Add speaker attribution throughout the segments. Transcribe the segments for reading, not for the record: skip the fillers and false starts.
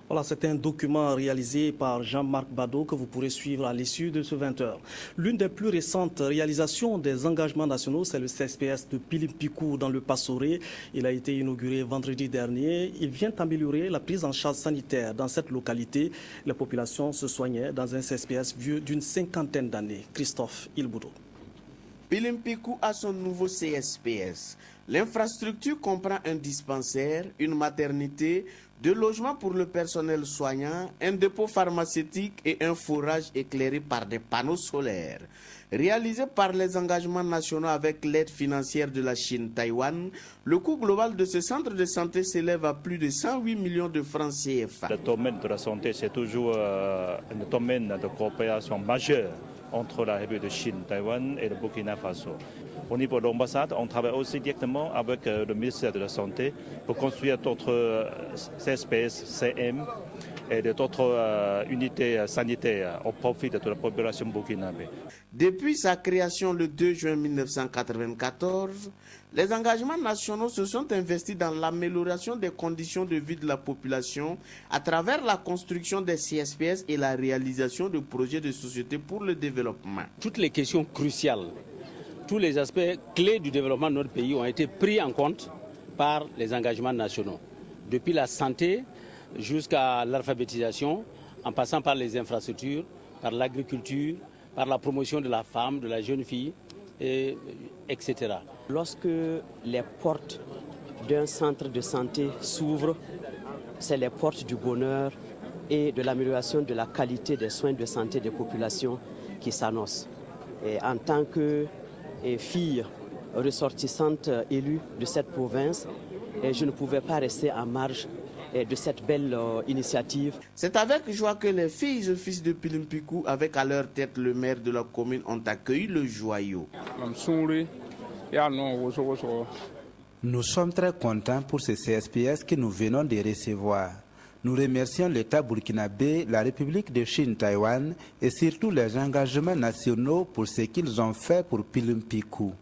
Speaker 1: Voilà, c'est un document réalisé par Jean-Marc Badeau que vous pourrez suivre à l'issue de ce 20h. L'une des plus récentes réalisations des engagements nationaux, c'est le CSPS de Pilimpikou dans le Passoré. Il a été inauguré vendredi dernier. Il vient améliorer la prise en charge sanitaire dans cette localité. Les populations se soignaient dans un CSPS vieux d'une 50aine d'années. Christophe Ilboudou.
Speaker 2: Pilimpikou a son nouveau CSPS. L'infrastructure comprend un dispensaire, une maternité, 2 logements pour le personnel soignant, un dépôt pharmaceutique et un forage éclairé par des panneaux solaires. Réalisé par les engagements nationaux avec l'aide financière de la Chine-Taïwan, le coût global de ce centre de santé s'élève à plus de 108 millions de francs CFA.
Speaker 3: Le domaine de la santé, c'est toujours un domaine de coopération majeure entre la République de Chine, Taïwan et le Burkina Faso. Au niveau de l'ambassade, on travaille aussi directement avec le ministère de la Santé pour construire d'autres CSPS, CM et d'autres unités sanitaires au profit de la population burkinabé.
Speaker 2: Depuis sa création le 2 juin 1994, les engagements nationaux se sont investis dans l'amélioration des conditions de vie de la population à travers la construction des CSPS et la réalisation de projets de société pour le développement.
Speaker 4: Toutes les questions cruciales, tous les aspects clés du développement de notre pays ont été pris en compte par les engagements nationaux. Depuis la santé jusqu'à l'alphabétisation, en passant par les infrastructures, par l'agriculture, par la promotion de la femme, de la jeune fille, etc.
Speaker 5: Lorsque les portes d'un centre de santé s'ouvrent, c'est les portes du bonheur et de l'amélioration de la qualité des soins de santé des populations qui s'annoncent. Et en tant que fille ressortissante élue de cette province, je ne pouvais pas rester en marge de cette belle initiative.
Speaker 2: C'est avec joie que les filles et fils de Pilimpikou, avec à leur tête le maire de la commune, ont accueilli le joyau.
Speaker 6: Nous sommes très contents pour ce CSPS que nous venons de recevoir. Nous remercions l'État burkinabé, la République de Chine-Taïwan et surtout les engagements nationaux pour ce qu'ils ont fait pour Pilimpikou.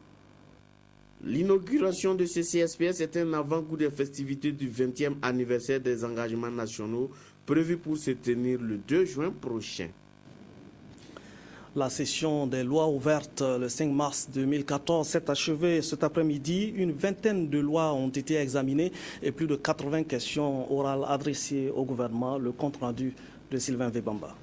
Speaker 2: L'inauguration de ce CSPS est un avant-goût des festivités du 20e anniversaire des engagements nationaux prévu pour se tenir le 2 juin prochain.
Speaker 1: La session des lois ouvertes le 5 mars 2014 s'est achevée cet après-midi. Une vingtaine de lois ont été examinées et plus de 80 questions orales adressées au gouvernement. Le compte rendu de Sylvain Vebamba.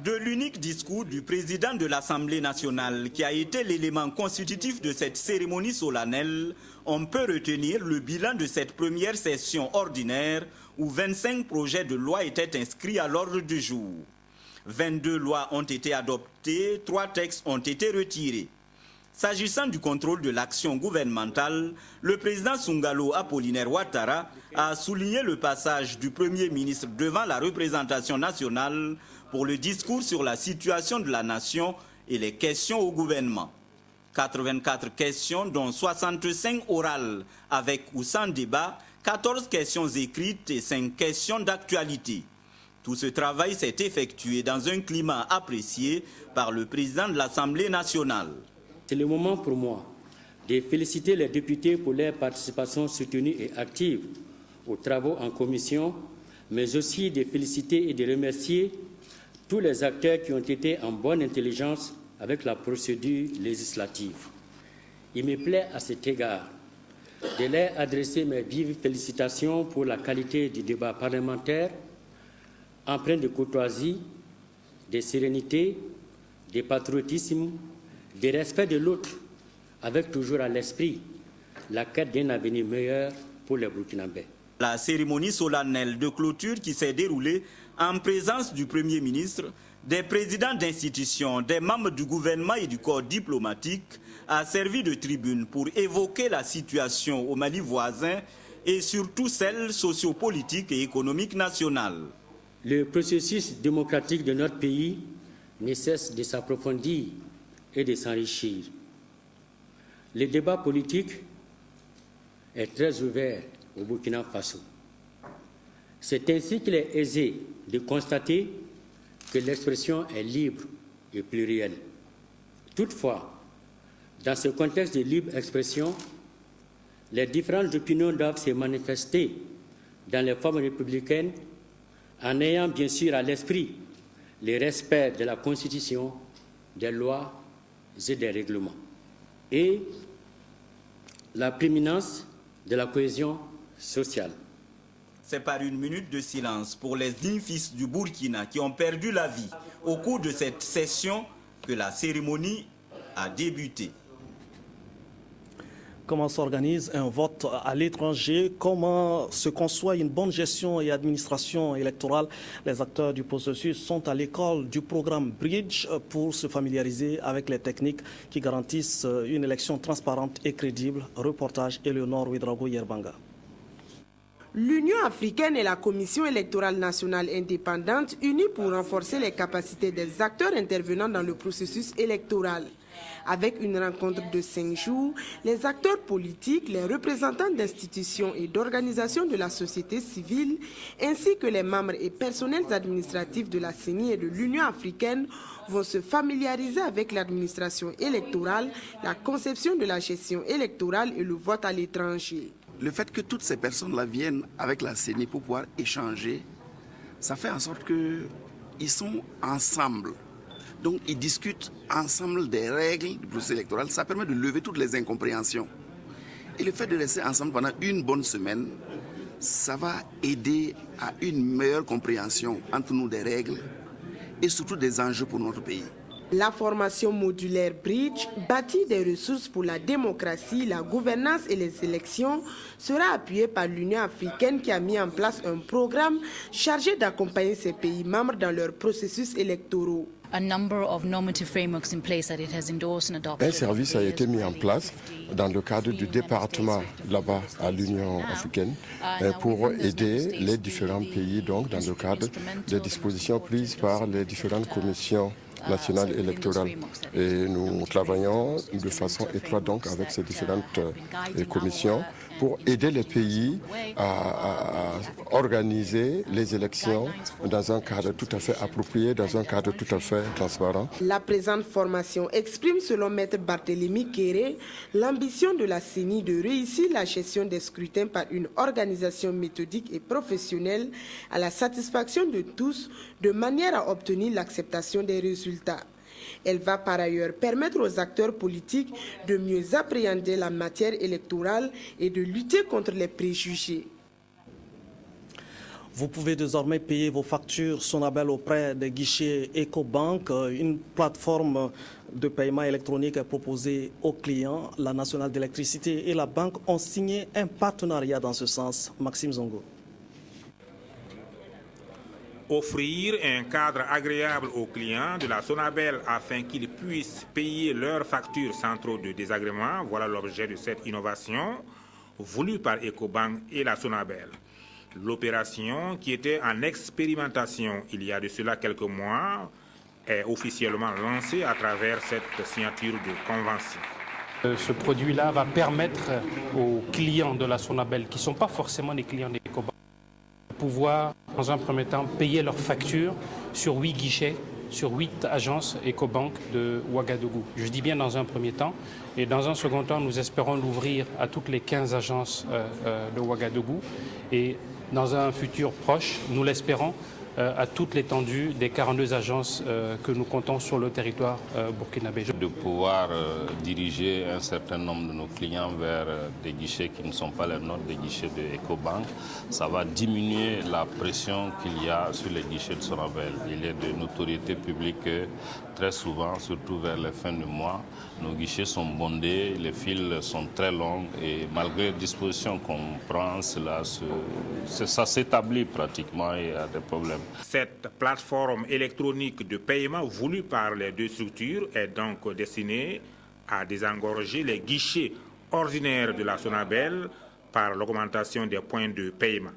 Speaker 7: De l'unique discours du président de l'Assemblée nationale qui a été l'élément constitutif de cette cérémonie solennelle, on peut retenir le bilan de cette première session ordinaire où 25 projets de loi étaient inscrits à l'ordre du jour. 22 lois ont été adoptées, 3 textes ont été retirés. S'agissant du contrôle de l'action gouvernementale, le président Sungalo Apollinaire Ouattara a souligné le passage du Premier ministre devant la représentation nationale pour le discours sur la situation de la nation et les questions au gouvernement. 84 questions, dont 65 orales avec ou sans débat, 14 questions écrites et 5 questions d'actualité. Tout ce travail s'est effectué dans un climat apprécié par le président de l'Assemblée nationale.
Speaker 8: C'est le moment pour moi de féliciter les députés pour leur participation soutenue et active aux travaux en commission, mais aussi de féliciter et de remercier tous les acteurs qui ont été en bonne intelligence avec la procédure législative. Il me plaît à cet égard de leur adresser mes vives félicitations pour la qualité du débat parlementaire, empreint de courtoisie, de sérénité, de patriotisme, de respect de l'autre, avec toujours à l'esprit la quête d'un avenir meilleur pour les Burkinabés.
Speaker 7: La cérémonie solennelle de clôture qui s'est déroulée en présence du Premier ministre, des présidents d'institutions, des membres du gouvernement et du corps diplomatique a servi de tribune pour évoquer la situation au Mali voisin et surtout celle sociopolitique et économique nationale.
Speaker 8: Le processus démocratique de notre pays ne cesse de s'approfondir et de s'enrichir. Le débat politique est très ouvert au Burkina Faso. C'est ainsi qu'il est aisé de constater que l'expression est libre et plurielle. Toutefois, dans ce contexte de libre expression, les différentes opinions doivent se manifester dans les formes républicaines en ayant bien sûr à l'esprit le respect de la Constitution, des lois et des règlements, et la prééminence de la cohésion sociale.
Speaker 7: C'est par une minute de silence pour les dignes fils du Burkina qui ont perdu la vie au cours de cette session que la cérémonie a débuté.
Speaker 1: Comment s'organise un vote à l'étranger? Comment se conçoit une bonne gestion et administration électorale? Les acteurs du processus sont à l'école du programme Bridge pour se familiariser avec les techniques qui garantissent une élection transparente et crédible. Reportage Eleonore Ouedraogo Yerbanga.
Speaker 9: L'Union africaine et la Commission électorale nationale indépendante unis pour renforcer les capacités des acteurs intervenant dans le processus électoral. Avec une rencontre de 5 jours, les acteurs politiques, les représentants d'institutions et d'organisations de la société civile, ainsi que les membres et personnels administratifs de la CENI et de l'Union africaine vont se familiariser avec l'administration électorale, la conception de la gestion électorale et le vote à l'étranger.
Speaker 10: Le fait que toutes ces personnes-là viennent avec la CENI pour pouvoir échanger, ça fait en sorte qu'ils sont ensemble. Donc ils discutent ensemble des règles du processus électoral. Ça permet de lever toutes les incompréhensions. Et le fait de rester ensemble pendant une bonne semaine, ça va aider à une meilleure compréhension entre nous des règles et surtout des enjeux pour notre pays.
Speaker 9: La formation modulaire Bridge, bâtie des ressources pour la démocratie, la gouvernance et les élections, sera appuyée par l'Union africaine qui a mis en place un programme chargé d'accompagner ses pays membres dans leurs processus électoraux.
Speaker 11: Un
Speaker 12: service a été mis en place dans le cadre du département là-bas à l'Union africaine pour aider les différents pays donc dans le cadre des dispositions prises par les différentes commissions nationale électorale. Et nous travaillons de façon étroite donc avec ces différentes commissions pour aider les pays à organiser les élections dans un cadre tout à fait approprié, dans un cadre tout à fait transparent.
Speaker 9: La présente formation exprime, selon Maître Barthélémy Kéré, l'ambition de la CENI de réussir la gestion des scrutins par une organisation méthodique et professionnelle à la satisfaction de tous, de manière à obtenir l'acceptation des résultats. Elle va par ailleurs permettre aux acteurs politiques de mieux appréhender la matière électorale et de lutter contre les préjugés.
Speaker 1: Vous pouvez désormais payer vos factures Sonabel auprès des guichets EcoBank, une plateforme de paiement électronique proposée aux clients. La Nationale d'électricité et la banque ont signé un partenariat dans ce sens. Maxime Zongo.
Speaker 13: Offrir un cadre agréable aux clients de la Sonabel afin qu'ils puissent payer leurs factures sans trop de désagréments, voilà l'objet de cette innovation voulue par EcoBank et la Sonabel. L'opération, qui était en expérimentation il y a de cela quelques mois, est officiellement lancée à travers cette signature de convention.
Speaker 14: Ce produit-là va permettre aux clients de la Sonabel, qui ne sont pas forcément des clients d'EcoBank, de pouvoir, dans un premier temps, payer leurs factures sur 8 guichets, sur 8 agences EcoBank de Ouagadougou. Je dis bien dans un premier temps. Et dans un second temps, nous espérons l'ouvrir à toutes les 15 agences de Ouagadougou. Et dans un futur proche, nous l'espérons, à toute l'étendue des 42 agences que nous comptons sur le territoire burkinabé.
Speaker 15: De pouvoir diriger un certain nombre de nos clients vers des guichets qui ne sont pas les nôtres, des guichets de EcoBank, ça va diminuer la pression qu'il y a sur les guichets de Sonabel. Il est de notoriété publique que très souvent, surtout vers les fins du mois, nos guichets sont bondés, les files sont très longues et malgré les dispositions qu'on prend, ça s'établit pratiquement et il y a des problèmes.
Speaker 13: Cette plateforme électronique de paiement voulue par les deux structures est donc destinée à désengorger les guichets ordinaires de la Sonabel par l'augmentation des points de paiement.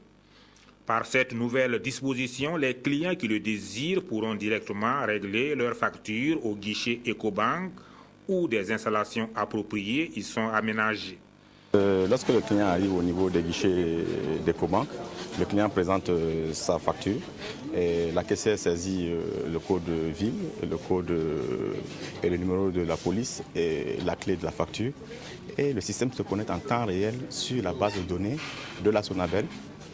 Speaker 13: Par cette nouvelle disposition, les clients qui le désirent pourront directement régler leurs factures au guichet EcoBank où des installations appropriées y sont aménagées.
Speaker 16: Lorsque le client arrive au niveau des guichets d'EcoBank, le client présente sa facture et la caissière saisit le code ville, le code et le numéro de la police et la clé de la facture. Et le système se connecte en temps réel sur la base de données de la Sonabel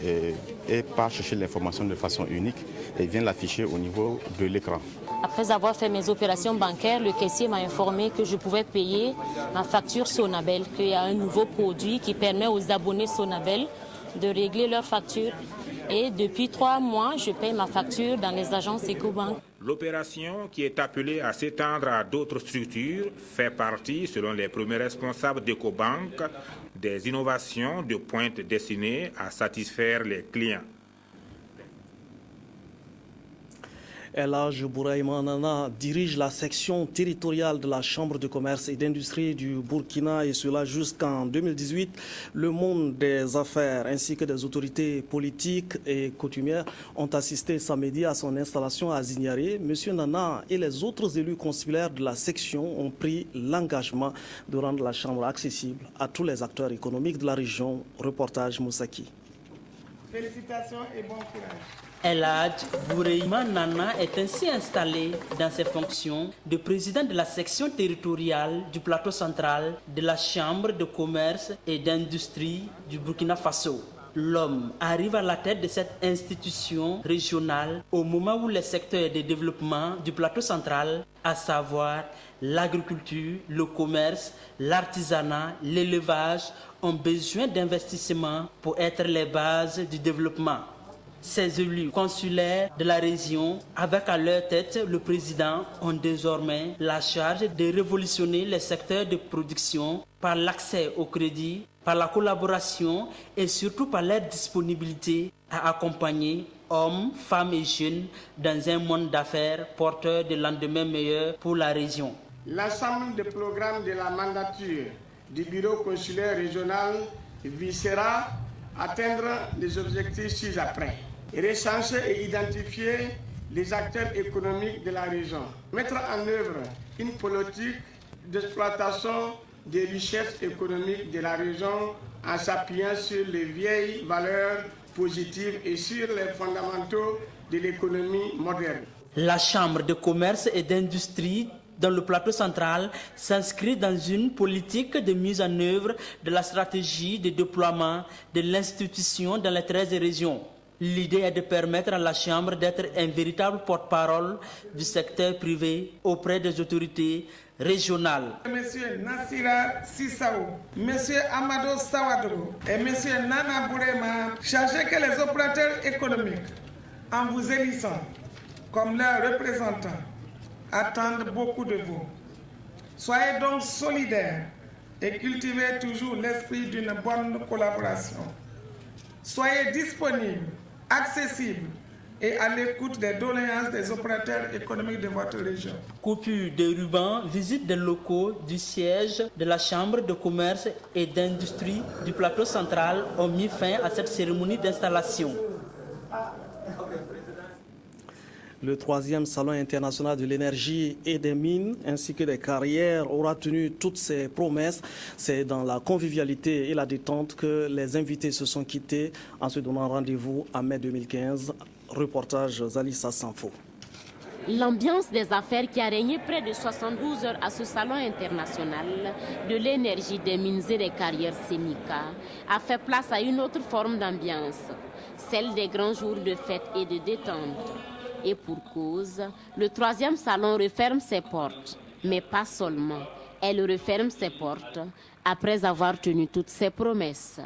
Speaker 16: et part chercher l'information de façon unique et vient l'afficher au niveau de l'écran.
Speaker 11: Après avoir fait mes opérations bancaires, le caissier m'a informé que je pouvais payer ma facture Sonabel, qu'il y a un nouveau produit qui permet aux abonnés Sonabel de régler leurs factures. Et depuis 3 mois, je paye ma facture dans les agences Ecobank.
Speaker 13: L'opération, qui est appelée à s'étendre à d'autres structures, fait partie, selon les premiers responsables d'Ecobank, des innovations de pointe destinées à satisfaire les clients.
Speaker 1: Elhadj Bouraïma Nana dirige la section territoriale de la Chambre de commerce et d'industrie du Burkina et cela jusqu'en 2018. Le monde des affaires ainsi que des autorités politiques et coutumières ont assisté samedi à son installation à Zignaré. Monsieur Nana et les autres élus consulaires de la section ont pris l'engagement de rendre la Chambre accessible à tous les acteurs économiques de la région. Reportage Moussaki.
Speaker 17: Félicitations et bon courage.
Speaker 18: Elhadj Bouraïma Nana est ainsi installé dans ses fonctions de président de la section territoriale du plateau central de la Chambre de commerce et d'industrie du Burkina Faso. L'homme arrive à la tête de cette institution régionale au moment où les secteurs de développement du plateau central, à savoir l'agriculture, le commerce, l'artisanat, l'élevage, ont besoin d'investissements pour être les bases du développement. Ces élus consulaires de la région, avec à leur tête le président, ont désormais la charge de révolutionner les secteurs de production par l'accès au crédit, par la collaboration et surtout par leur disponibilité à accompagner hommes, femmes et jeunes dans un monde d'affaires porteur de lendemains meilleurs pour la région.
Speaker 17: L'ensemble des programmes de la mandature du bureau consulaire régional visera atteindre les objectifs ci-après. Recenser et identifier les acteurs économiques de la région. Mettre en œuvre une politique d'exploitation des richesses économiques de la région en s'appuyant sur les vieilles valeurs positives et sur les fondamentaux de l'économie moderne.
Speaker 18: La Chambre de commerce et d'industrie dans le plateau central s'inscrit dans une politique de mise en œuvre de la stratégie de déploiement de l'institution dans les 13 régions. L'idée est de permettre à la Chambre d'être un véritable porte-parole du secteur privé auprès des autorités régionales.
Speaker 17: Monsieur Nassira Sissao, Monsieur Amado Sawadro et Monsieur Nana Bouraïma, sachez que les opérateurs économiques, en vous élissant comme leurs représentants, attendent beaucoup de vous. Soyez donc solidaires et cultivez toujours l'esprit d'une bonne collaboration. Soyez disponibles, accessibles et à l'écoute des doléances des opérateurs économiques de votre région.
Speaker 18: Coupure de ruban, visite des locaux du siège de la Chambre de commerce et d'industrie du plateau central ont mis fin à cette cérémonie d'installation.
Speaker 1: Le 3e Salon international de l'énergie et des mines ainsi que des carrières aura tenu toutes ses promesses. C'est dans la convivialité et la détente que les invités se sont quittés en se donnant rendez-vous en mai 2015. Reportage Zalissa Sanfo.
Speaker 19: L'ambiance des affaires qui a régné près de 72 heures à ce salon international de l'énergie, des mines et des carrières Sénica a fait place à une autre forme d'ambiance, celle des grands jours de fête et de détente. Et pour cause, le 3e salon referme ses portes. Mais pas seulement. Elle referme ses portes après avoir tenu toutes ses promesses.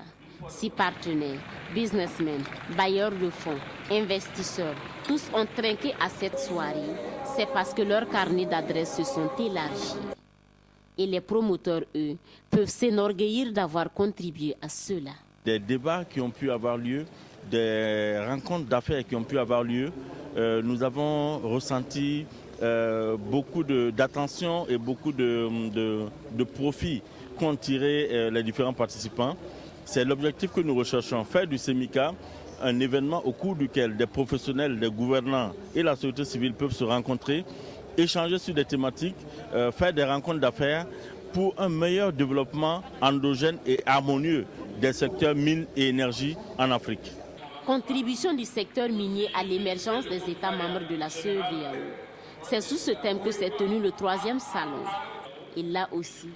Speaker 19: 6 partenaires, businessmen, bailleurs de fonds, investisseurs, tous ont trinqué à cette soirée. C'est parce que leurs carnets d'adresses se sont élargis. Et les promoteurs, eux, peuvent s'enorgueillir d'avoir contribué à cela.
Speaker 20: Des débats qui ont pu avoir lieu, des rencontres d'affaires qui ont pu avoir lieu, nous avons ressenti beaucoup d'attention et beaucoup de profits qu'ont tiré les différents participants. C'est l'objectif que nous recherchons, faire du Sémica un événement au cours duquel des professionnels, des gouvernants et la société civile peuvent se rencontrer, échanger sur des thématiques, faire des rencontres d'affaires pour un meilleur développement endogène et harmonieux des secteurs mines et énergie en Afrique.
Speaker 19: Contribution du secteur minier à l'émergence des États membres de la CEDEAO. C'est sous ce thème que s'est tenu le 3e salon. Et là aussi,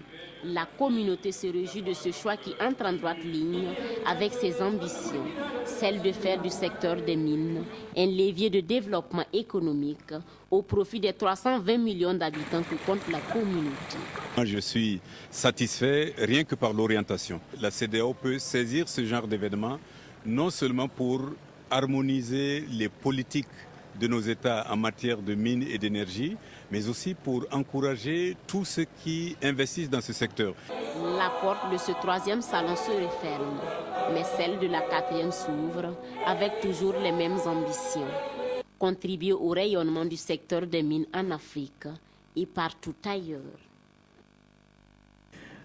Speaker 19: la communauté se réjouit de ce choix qui entre en droite ligne avec ses ambitions, celle de faire du secteur des mines un levier de développement économique au profit des 320 millions d'habitants que compte la communauté.
Speaker 21: Je suis satisfait rien que par l'orientation. La CEDEAO peut saisir ce genre d'événement non seulement pour harmoniser les politiques de nos États en matière de mines et d'énergie, mais aussi pour encourager tous ceux qui investissent dans ce secteur.
Speaker 19: La porte de ce 3e salon se referme, mais celle de la 4e s'ouvre avec toujours les mêmes ambitions. Contribuer au rayonnement du secteur des mines en Afrique et partout ailleurs.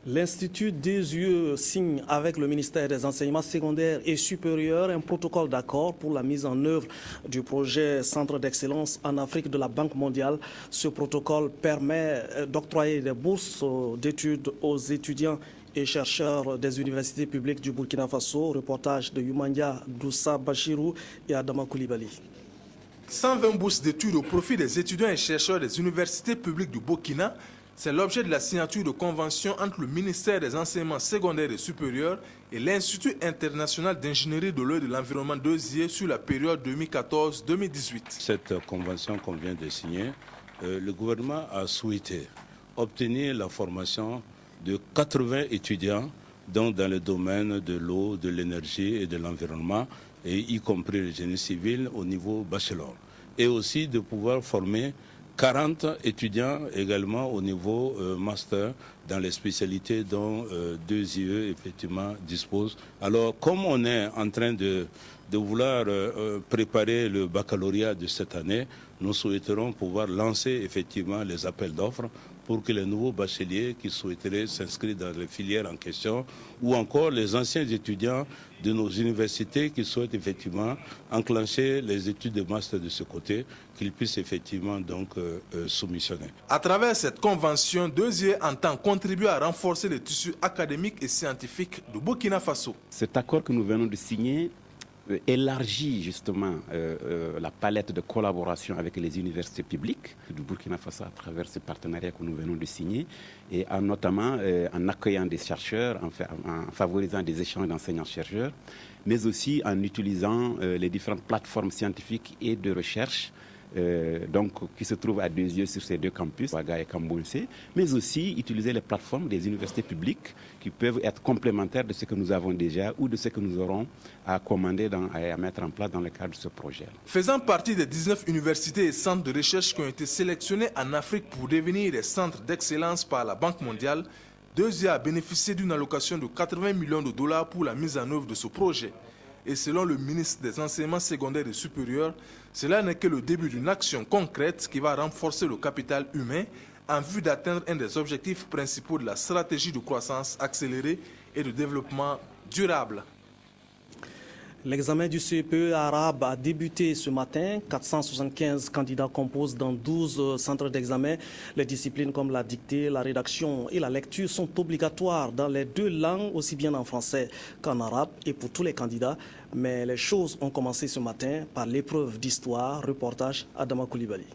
Speaker 1: L'Institut des yeux signe avec le ministère des Enseignements secondaires et supérieurs un protocole d'accord pour la mise en œuvre du projet Centre d'excellence en Afrique de la Banque mondiale. Ce protocole permet d'octroyer des bourses d'études aux étudiants et chercheurs des universités publiques du Burkina Faso. Reportage de Youmania Doussa Bachirou et Adama Koulibaly.
Speaker 22: 120 bourses d'études au profit des étudiants et chercheurs des universités publiques du Burkina. C'est l'objet de la signature de convention entre le ministère des Enseignements secondaires et supérieurs et l'Institut international d'ingénierie de l'eau et de l'environnement d'Ozier sur la période 2014-2018.
Speaker 23: Cette convention qu'on vient de signer, le gouvernement a souhaité obtenir la formation de 80 étudiants dans le domaine de l'eau, de l'énergie et de l'environnement, et y compris le génie civil au niveau bachelor. Et aussi de pouvoir former 40 étudiants également au niveau master dans les spécialités dont 2 IE effectivement disposent. Alors comme on est en train de vouloir préparer le baccalauréat de cette année, nous souhaiterons pouvoir lancer effectivement les appels d'offres pour que les nouveaux bacheliers qui souhaiteraient s'inscrire dans les filières en question ou encore les anciens étudiants de nos universités qui souhaitent effectivement enclencher les études de master de ce côté, qu'ils puissent effectivement donc soumissionner.
Speaker 22: À travers cette convention, 2IE entend contribuer à renforcer le tissu académique et scientifique du Burkina Faso.
Speaker 24: Cet accord que nous venons de signer élargit justement la palette de collaboration avec les universités publiques du Burkina Faso à travers ce partenariat que nous venons de signer et notamment en accueillant des chercheurs, en favorisant des échanges d'enseignants-chercheurs, mais aussi en utilisant les différentes plateformes scientifiques et de recherche qui se trouvent à 2 yeux sur ces 2 campus, Ouaga et Kambonse, mais aussi utiliser les plateformes des universités publiques qui peuvent être complémentaires de ce que nous avons déjà ou de ce que nous aurons à commander et à mettre en place dans le cadre de ce projet.
Speaker 22: Faisant partie des 19 universités et centres de recherche qui ont été sélectionnés en Afrique pour devenir des centres d'excellence par la Banque mondiale, 2IE a bénéficié d'une allocation de 80 millions de dollars pour la mise en œuvre de ce projet. Et selon le ministre des Enseignements secondaires et supérieurs, cela n'est que le début d'une action concrète qui va renforcer le capital humain en vue d'atteindre un des objectifs principaux de la stratégie de croissance accélérée et de développement durable.
Speaker 1: L'examen du CPE arabe a débuté ce matin. 475 candidats composent dans 12 centres d'examen. Les disciplines comme la dictée, la rédaction et la lecture sont obligatoires dans les 2 langues, aussi bien en français qu'en arabe, et pour tous les candidats. Mais les choses ont commencé ce matin par l'épreuve d'histoire. Reportage Adama Koulibaly.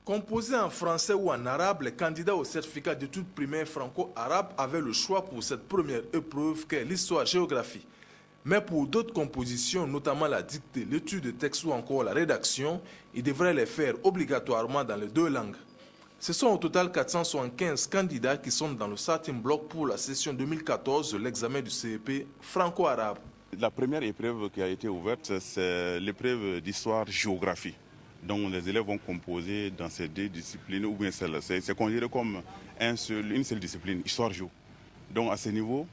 Speaker 22: Composés en français ou en arabe, les candidats au certificat d'études primaires franco-arabes avaient le choix pour cette première épreuve qu'est l'histoire-géographie. Mais pour d'autres compositions, notamment la dictée, l'étude de texte ou encore la rédaction, ils devraient les faire obligatoirement dans les 2 langues. Ce sont au total 475 candidats qui sont dans le starting block pour la session 2014 de l'examen du CEP franco-arabe.
Speaker 25: La première épreuve qui a été ouverte, c'est l'épreuve d'histoire-géographie. Donc les élèves vont composer dans ces 2 disciplines, ou bien c'est considéré comme une seule discipline, histoire-géo. Donc à ce niveau,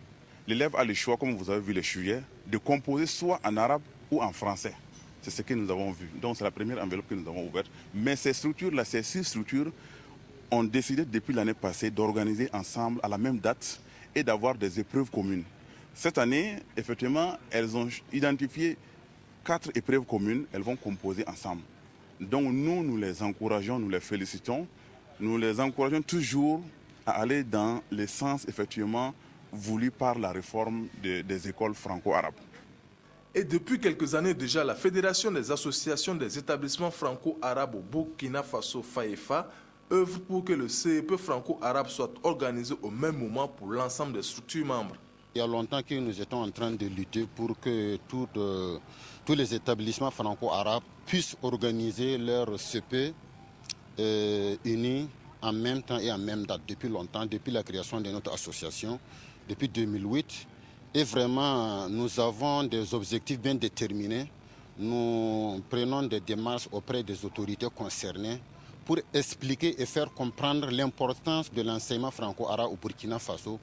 Speaker 25: l'élève a le choix, comme vous avez vu les sujets, de composer soit en arabe ou en français. C'est ce que nous avons vu. Donc c'est la première enveloppe que nous avons ouverte. Mais ces structures-là, ces 6 structures, ont décidé depuis l'année passée d'organiser ensemble à la même date et d'avoir des épreuves communes. Cette année, effectivement, elles ont identifié 4 épreuves communes, elles vont composer ensemble. Donc nous les encourageons, nous les félicitons, nous les encourageons toujours à aller dans le sens effectivement voulu par la réforme des écoles franco-arabes.
Speaker 22: Et depuis quelques années déjà, la Fédération des associations des établissements franco-arabes au Burkina Faso, FAEFA, œuvre pour que le CEP franco-arabe soit organisé au même moment pour l'ensemble des structures membres.
Speaker 2: Il y a longtemps que nous étions en train de lutter pour que tous les établissements franco-arabes puissent organiser leur CEP unis en même temps et en même date, depuis longtemps, depuis la création de notre association, depuis 2008. Et vraiment, nous avons des objectifs bien déterminés. Nous prenons des démarches auprès des autorités concernées pour expliquer et faire comprendre l'importance de l'enseignement franco-arabe au Burkina Faso,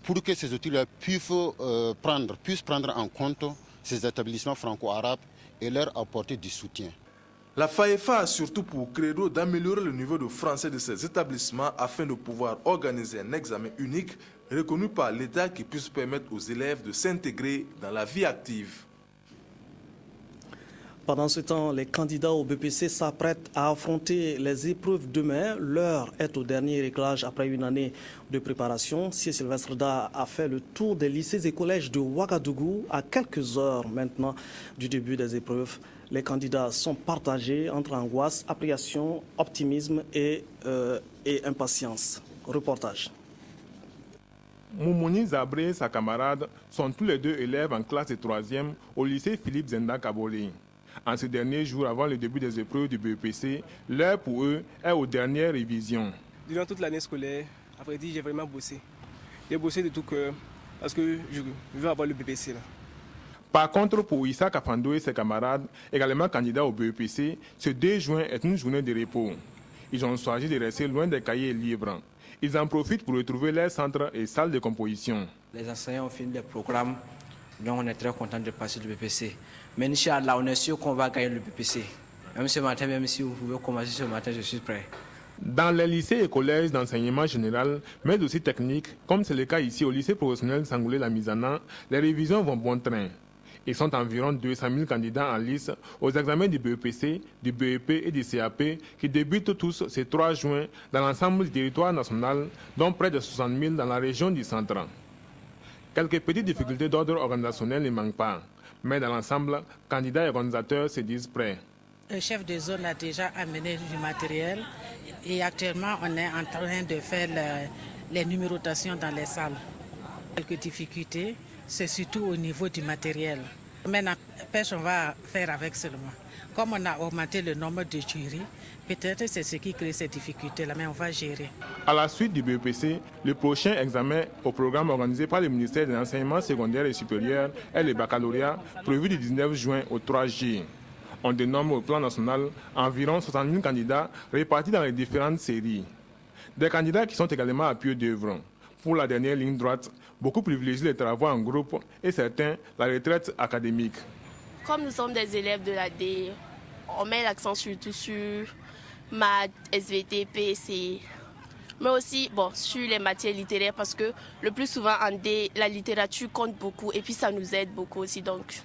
Speaker 2: pour que ces autorités puissent prendre en compte ces établissements franco-arabes et leur apporter du soutien.
Speaker 22: La FAEFA a surtout pour credo d'améliorer le niveau de français de ces établissements afin de pouvoir organiser un examen unique reconnu par l'État qui puisse permettre aux élèves de s'intégrer dans la vie active.
Speaker 1: Pendant ce temps, les candidats au BPC s'apprêtent à affronter les épreuves demain. L'heure est au dernier réglage après une année de préparation. Sylvestre Da a fait le tour des lycées et collèges de Ouagadougou à quelques heures maintenant du début des épreuves. Les candidats sont partagés entre angoisse, appréciation, optimisme et impatience. Reportage.
Speaker 3: Moumouni Zabré et sa camarade sont tous les deux élèves en classe de 3e au lycée Philippe Zenda Kabolé. En ce dernier jour avant le début des épreuves du BEPC, l'heure pour eux est aux dernières révisions.
Speaker 4: Durant toute l'année scolaire, après j'ai vraiment bossé. J'ai bossé de tout cœur parce que je veux avoir le BEPC là.
Speaker 3: Par contre, pour Issa Kafando et ses camarades, également candidats au BEPC, ce 2 juin est une journée de repos. Ils ont choisi de rester loin des cahiers libres. Ils en profitent pour retrouver leurs centres et salles de composition.
Speaker 5: Les enseignants ont fini les programmes, donc on est très content de passer le BPC. Mais Inch'Allah, on est sûr qu'on va gagner le BPC. Même ce matin, même si vous pouvez commencer ce matin, je suis prêt.
Speaker 3: Dans les lycées et collèges d'enseignement général, mais aussi technique, comme c'est le cas ici au lycée professionnel Sangoulé-la-Mizana, les révisions vont bon train. Ils sont environ 200 000 candidats en lice aux examens du BEPC, du BEP et du CAP qui débutent tous ce 3 juin dans l'ensemble du territoire national, dont près de 60 000 dans la région du centre. Quelques petites difficultés d'ordre organisationnel ne manquent pas, mais dans l'ensemble, candidats et organisateurs se disent prêts.
Speaker 6: Le chef de zone a déjà amené du matériel et actuellement on est en train de faire les numérotations dans les salles. Quelques difficultés, c'est surtout au niveau du matériel. Maintenant, pêche, on va faire avec seulement. Comme on a augmenté le nombre de jurys, peut-être c'est ce qui crée ces difficultés-là, mais on va gérer.
Speaker 3: À la suite du BEPC, le prochain examen au programme organisé par le ministère de l'Enseignement secondaire et supérieur est le baccalauréat, prévu du 19 juin au 3 juillet. On dénomme au plan national environ 60 000 candidats répartis dans les différentes séries. Des candidats qui sont également à pied d'œuvre. Pour la dernière ligne droite, beaucoup privilégient les travaux en groupe et certains la retraite académique.
Speaker 26: Comme nous sommes des élèves de l'AD, on met l'accent surtout sur maths, SVT, PC, mais aussi sur les matières littéraires parce que le plus souvent en D, la littérature compte beaucoup et puis ça nous aide beaucoup aussi. Donc.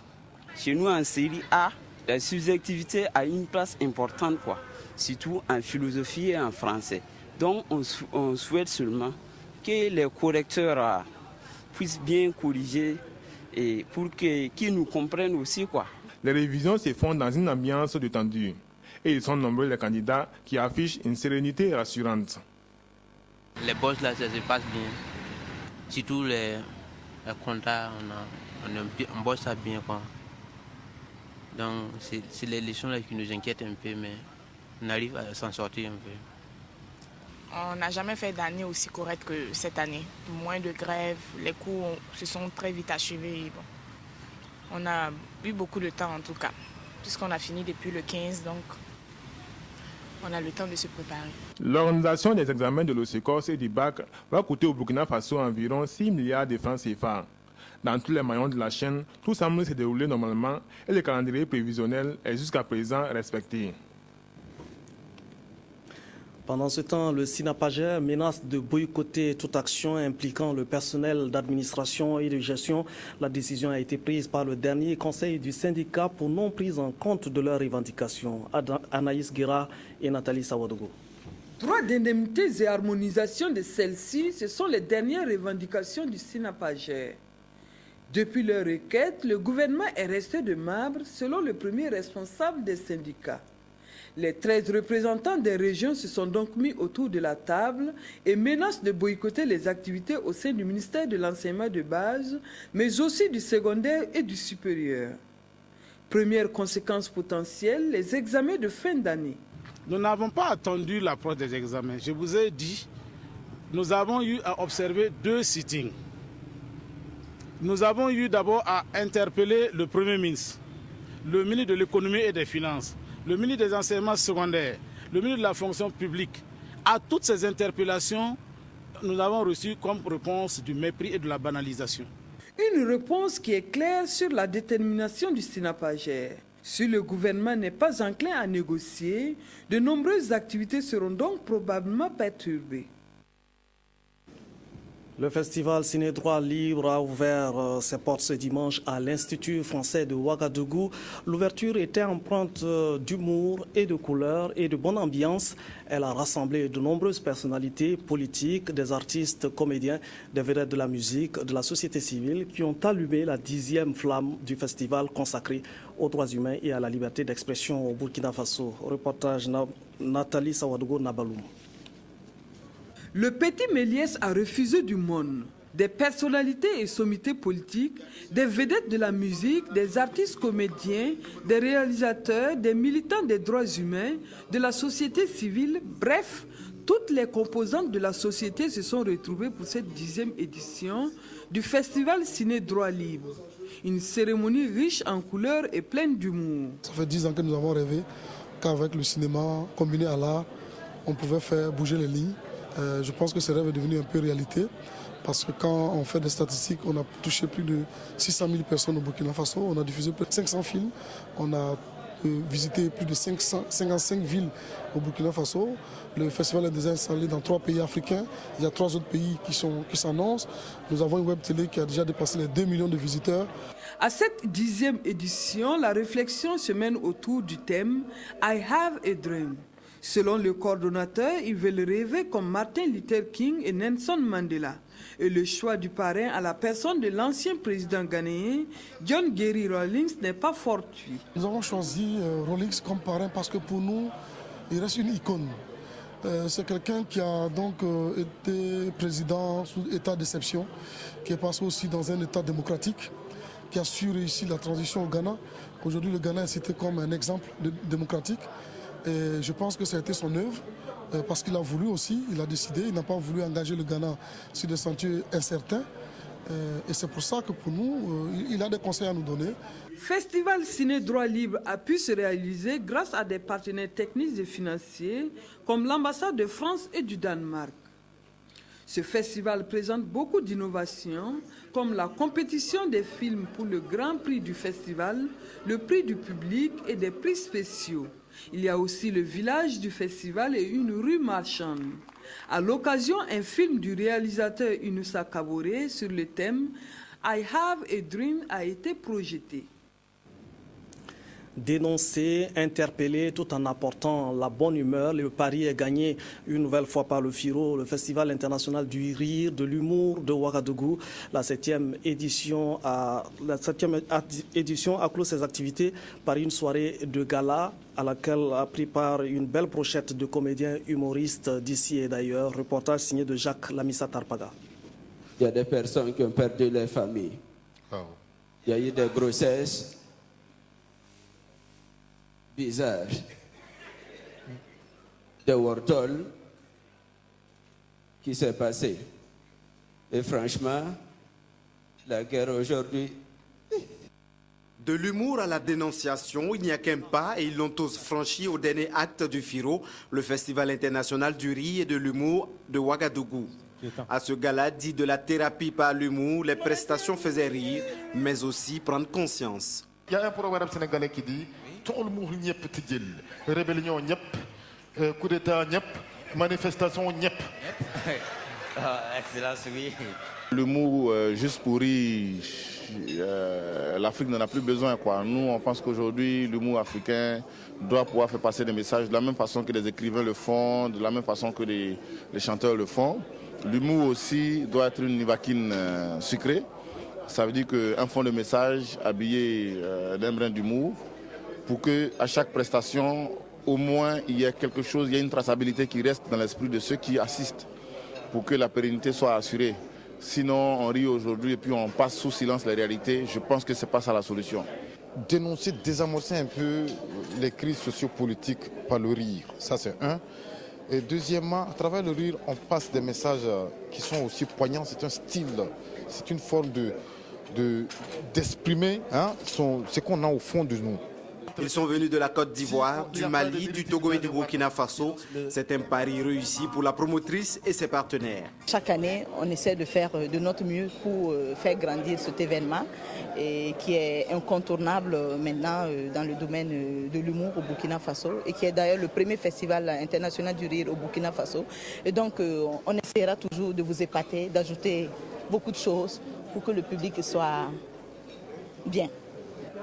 Speaker 27: Chez nous en série A, la subjectivité a une place importante, surtout en philosophie et en français. Donc on souhaite seulement que les correcteurs puissent bien corriger et pour qu'ils nous comprennent aussi.
Speaker 3: Les révisions se font dans une ambiance détendue et ils sont nombreux les candidats qui affichent une sérénité rassurante.
Speaker 5: Les boss là, ça se passe bien. Surtout les comptables, on bosse ça bien. Donc c'est les leçons là qui nous inquiètent un peu, mais on arrive à s'en sortir un peu.
Speaker 28: On n'a jamais fait d'année aussi correcte que cette année. Moins de grèves, les cours se sont très vite achevés. On a eu beaucoup de temps en tout cas, puisqu'on a fini depuis le 15, donc on a le temps de se préparer.
Speaker 3: L'organisation des examens de l'OSECOS et du BAC va coûter au Burkina Faso environ 6 milliards de francs CFA. Dans tous les maillons de la chaîne, tout semble se dérouler normalement et le calendrier prévisionnel est jusqu'à présent respecté.
Speaker 1: Pendant ce temps, le SINAPAGER menace de boycotter toute action impliquant le personnel d'administration et de gestion. La décision a été prise par le dernier conseil du syndicat pour non prise en compte de leurs revendications. Anaïs Guéra et Nathalie Sawadogo.
Speaker 29: Droit d'indemnités et harmonisation de celles-ci, ce sont les dernières revendications du SINAPAGER. Depuis leur requête, le gouvernement est resté de marbre, selon le premier responsable des syndicats. Les 13 représentants des régions se sont donc mis autour de la table et menacent de boycotter les activités au sein du ministère de l'enseignement de base, mais aussi du secondaire et du supérieur. Première conséquence potentielle, les examens de fin d'année.
Speaker 7: Nous n'avons pas attendu l'approche des examens. Je vous ai dit, nous avons eu à observer 2 sittings. Nous avons eu d'abord à interpeller le Premier ministre, le ministre de l'économie et des finances, le ministre des enseignements secondaires, le ministre de la fonction publique. À toutes ces interpellations, nous avons reçu comme réponse du mépris et de la banalisation.
Speaker 29: Une réponse qui est claire sur la détermination du SYNAPAGER. Si le gouvernement n'est pas enclin à négocier, de nombreuses activités seront donc probablement perturbées.
Speaker 1: Le festival Ciné Droit Libre a ouvert ses portes ce dimanche à l'Institut français de Ouagadougou. L'ouverture était empreinte d'humour et de couleur et de bonne ambiance. Elle a rassemblé de nombreuses personnalités politiques, des artistes, comédiens, des vedettes de la musique, de la société civile qui ont allumé la 10e flamme du festival consacré aux droits humains et à la liberté d'expression au Burkina Faso. Reportage Nathalie Sawadogo Nabaloum.
Speaker 29: Le Petit Méliès a refusé du monde. Des personnalités et sommités politiques, des vedettes de la musique, des artistes comédiens, des réalisateurs, des militants des droits humains, de la société civile, bref, toutes les composantes de la société se sont retrouvées pour cette 10e édition du Festival Ciné Droit Libre. Une cérémonie riche en couleurs et pleine d'humour.
Speaker 8: Ça fait 10 ans que nous avons rêvé qu'avec le cinéma combiné à l'art, on pouvait faire bouger les lignes. Je pense que ce rêve est devenu un peu réalité parce que quand on fait des statistiques, on a touché plus de 600 000 personnes au Burkina Faso, on a diffusé plus de 500 films, on a visité plus de 55 villes au Burkina Faso. Le festival est déjà installé dans 3 pays africains, il y a 3 autres pays qui s'annoncent. Nous avons une web télé qui a déjà dépassé les 2 millions de visiteurs.
Speaker 29: À cette 10e édition, la réflexion se mène autour du thème « I have a dream ». Selon le coordonnateur, ils veulent rêver comme Martin Luther King et Nelson Mandela. Et le choix du parrain à la personne de l'ancien président ghanéen, John Kerry Rawlings, n'est pas fortuit.
Speaker 8: Nous avons choisi Rawlings comme parrain parce que pour nous, il reste une icône. C'est quelqu'un qui a donc été président sous état d'exception, qui est passé aussi dans un état démocratique, qui a su réussir la transition au Ghana. Aujourd'hui, le Ghana est cité comme un exemple démocratique. Et je pense que ça a été son œuvre, parce qu'il a voulu aussi, il a décidé, il n'a pas voulu engager le Ghana sur des sentiers incertains. Et c'est pour ça que pour nous, il a des conseils à nous donner.
Speaker 29: Festival Ciné Droit Libre a pu se réaliser grâce à des partenaires techniques et financiers comme l'ambassade de France et du Danemark. Ce festival présente beaucoup d'innovations, comme la compétition des films pour le Grand Prix du festival, le prix du public et des prix spéciaux. Il y a aussi le village du festival et une rue marchande. À l'occasion, un film du réalisateur Inoussa Kaboré sur le thème « I have a dream » a été projeté.
Speaker 1: Dénoncer, interpeller tout en apportant la bonne humeur. Le pari est gagné une nouvelle fois par le FIRO, le Festival international du rire, de l'humour de Ouagadougou. La 7e édition a clos ses activités par une soirée de gala à laquelle a pris part une belle brochette de comédiens humoristes d'ici et d'ailleurs. Reportage signé de Jacques Lamissa Tarpaga.
Speaker 9: Il y a des personnes qui ont perdu leur famille. Il y a eu des grossesses bizarre, de Wortol qui s'est passé. Et franchement, la guerre aujourd'hui.
Speaker 10: De l'humour à la dénonciation, il n'y a qu'un pas et ils l'ont tous franchi au dernier acte du FIRO, le Festival international du rire et de l'humour de Ouagadougou. À ce gala dit de la thérapie par l'humour, les prestations faisaient rire, mais aussi prendre conscience.
Speaker 11: Il y a un programme sénégalais qui dit tout le monde n'y peut dire rébellion n'y coup d'état n'y manifestation n'y.
Speaker 9: Excellence, oui.
Speaker 25: L'humour juste pour rire, l'Afrique n'en a plus besoin, quoi. Nous, on pense qu'aujourd'hui, l'humour africain doit pouvoir faire passer des messages de la même façon que les écrivains le font, de la même façon que les chanteurs le font. L'humour aussi doit être une nivaquine sucrée. Ça veut dire qu'un fond de message habillé d'un brin d'humour pour qu'à chaque prestation,
Speaker 11: au moins il y a quelque chose, il y a une traçabilité qui reste dans l'esprit de ceux qui assistent pour que la pérennité soit assurée. Sinon, on rit aujourd'hui et puis on passe sous silence la réalité. Je pense que ce n'est pas ça la solution.
Speaker 12: Dénoncer, désamorcer un peu les crises sociopolitiques par le rire, ça c'est un. Et deuxièmement, à travers le rire, on passe des messages qui sont aussi poignants. C'est un style, c'est une forme d'exprimer ce qu'on a au fond de nous.
Speaker 10: Ils sont venus de la Côte d'Ivoire, du Mali, du Togo et du Burkina Faso. C'est un pari réussi pour la promotrice et ses partenaires.
Speaker 13: Chaque année, on essaie de faire de notre mieux pour faire grandir cet événement et qui est incontournable maintenant dans le domaine de l'humour au Burkina Faso et qui est d'ailleurs le premier festival international du rire au Burkina Faso. Et donc, on essaiera toujours de vous épater, d'ajouter beaucoup de choses pour que le public soit bien.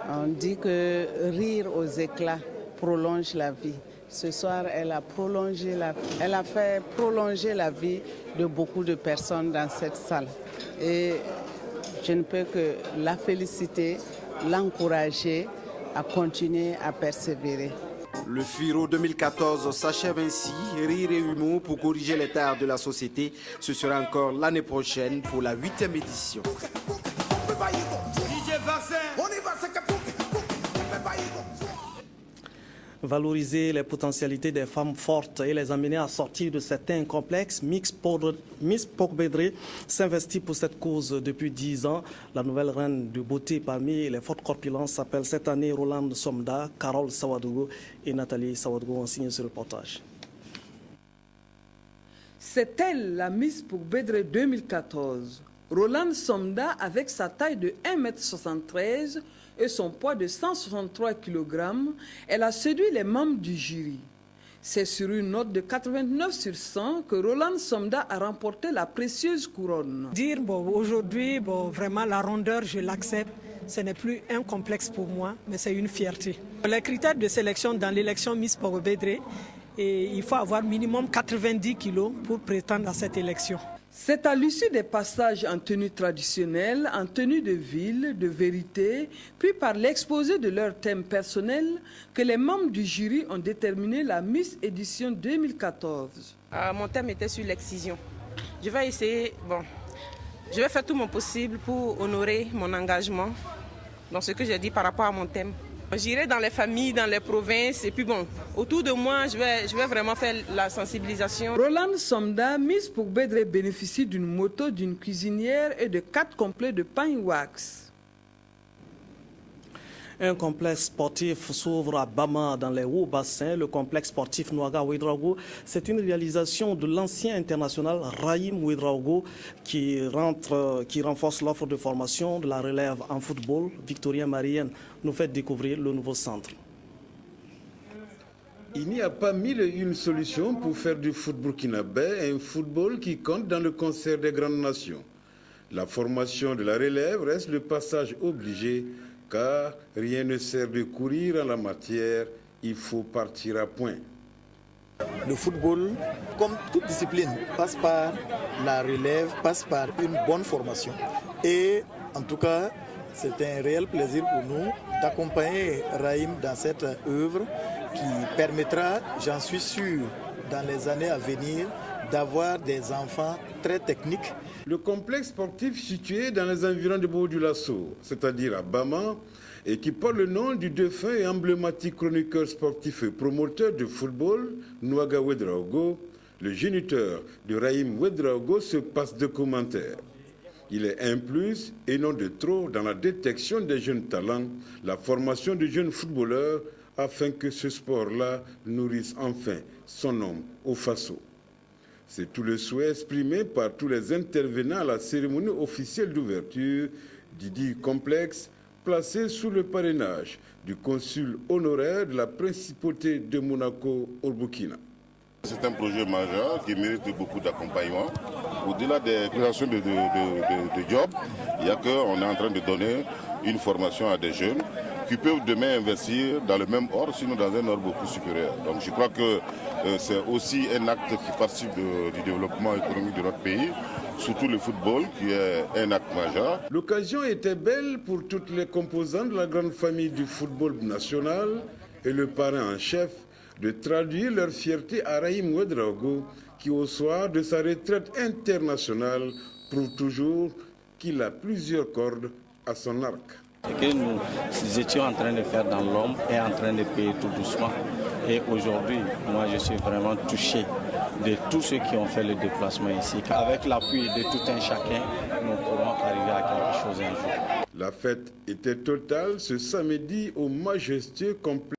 Speaker 14: On dit que rire aux éclats prolonge la vie. Ce soir, elle a fait prolonger la vie de beaucoup de personnes dans cette salle. Et je ne peux que la féliciter, l'encourager à continuer à persévérer.
Speaker 10: Le Firo 2014 s'achève ainsi. Rire et humour pour corriger les tares de la société. Ce sera encore l'année prochaine pour la 8e édition.
Speaker 1: Valoriser les potentialités des femmes fortes et les amener à sortir de certains complexes. Miss Pokbedre s'investit pour cette cause depuis 10 ans. La nouvelle reine de beauté parmi les fortes corpulences s'appelle cette année Rolande Somda. Carole Sawadogo et Nathalie Sawadogo ont signé ce reportage.
Speaker 29: C'est elle, la Miss Pokbedre 2014. Rolande Somda, avec sa taille de 1,73 m et son poids de 163 kg, elle a séduit les membres du jury. C'est sur une note de 89 sur 100 que Rolande Somda a remporté la précieuse couronne.
Speaker 15: Aujourd'hui, vraiment la rondeur, je l'accepte. Ce n'est plus un complexe pour moi, mais c'est une fierté. Les critères de sélection dans l'élection Miss Pokbedre, il faut avoir minimum 90 kg pour prétendre à cette élection.
Speaker 29: C'est à l'issue des passages en tenue traditionnelle, en tenue de ville, de vérité, puis par l'exposé de leur thème personnel, que les membres du jury ont déterminé la Miss Édition 2014.
Speaker 28: Mon thème était sur l'excision. Je vais essayer, je vais faire tout mon possible pour honorer mon engagement dans ce que j'ai dit par rapport à mon thème. J'irai dans les familles, dans les provinces, et puis autour de moi, je vais vraiment faire la sensibilisation.
Speaker 29: Rolande Somda, Miss Pokbedre, bénéficie d'une moto, d'une cuisinière et de 4 complets de pain wax.
Speaker 1: Un complexe sportif s'ouvre à Bama dans les Hauts-Bassins. Le complexe sportif Nouaga-Ouedraogo, c'est une réalisation de l'ancien international Rahim Ouedraogo qui renforce l'offre de formation de la relève en football. Victorien Marienne nous fait découvrir le nouveau centre.
Speaker 16: Il n'y a pas mille et une solutions pour faire du foot burkinabé un football qui compte dans le concert des grandes nations. La formation de la relève reste le passage obligé car rien ne sert de courir en la matière, il faut partir à point.
Speaker 17: Le football, comme toute discipline, passe par la relève, passe par une bonne formation. Et en tout cas, c'est un réel plaisir pour nous d'accompagner Rahim dans cette œuvre qui permettra, j'en suis sûr, dans les années à venir, d'avoir des enfants très techniques.
Speaker 16: Le complexe sportif situé dans les environs de Bourg-du-Lasso, c'est-à-dire à Bama, et qui porte le nom du défunt et emblématique chroniqueur sportif et promoteur de football, Nouaga Ouedraogo, le géniteur de Rahim Ouedraogo se passe de commentaires. Il est un plus et non de trop dans la détection des jeunes talents, la formation de jeunes footballeurs, afin que ce sport-là nourrisse enfin son homme au Faso. C'est tout le souhait exprimé par tous les intervenants à la cérémonie officielle d'ouverture du dit complexe placé sous le parrainage du consul honoraire de la principauté de Monaco au Burkina.
Speaker 18: C'est un projet majeur qui mérite beaucoup d'accompagnement. Au-delà des créations de jobs, il y a qu'on est en train de donner une formation à des jeunes qui peuvent demain investir dans le même ordre, sinon dans un ordre beaucoup supérieur. Donc je crois que c'est aussi un acte qui participe du développement économique de notre pays, surtout le football qui est un acte majeur.
Speaker 16: L'occasion était belle pour toutes les composantes de la grande famille du football national et le parrain en chef de traduire leur fierté à Rahim Ouedraogo, qui au soir de sa retraite internationale prouve toujours qu'il a plusieurs cordes à son arc.
Speaker 2: Ce que nous étions en train de faire dans l'ombre est en train de payer tout doucement. Et aujourd'hui, moi je suis vraiment touché de tous ceux qui ont fait le déplacement ici. Avec l'appui de tout un chacun, nous pourrons arriver à quelque chose un jour.
Speaker 16: La fête était totale ce samedi au majestueux complexe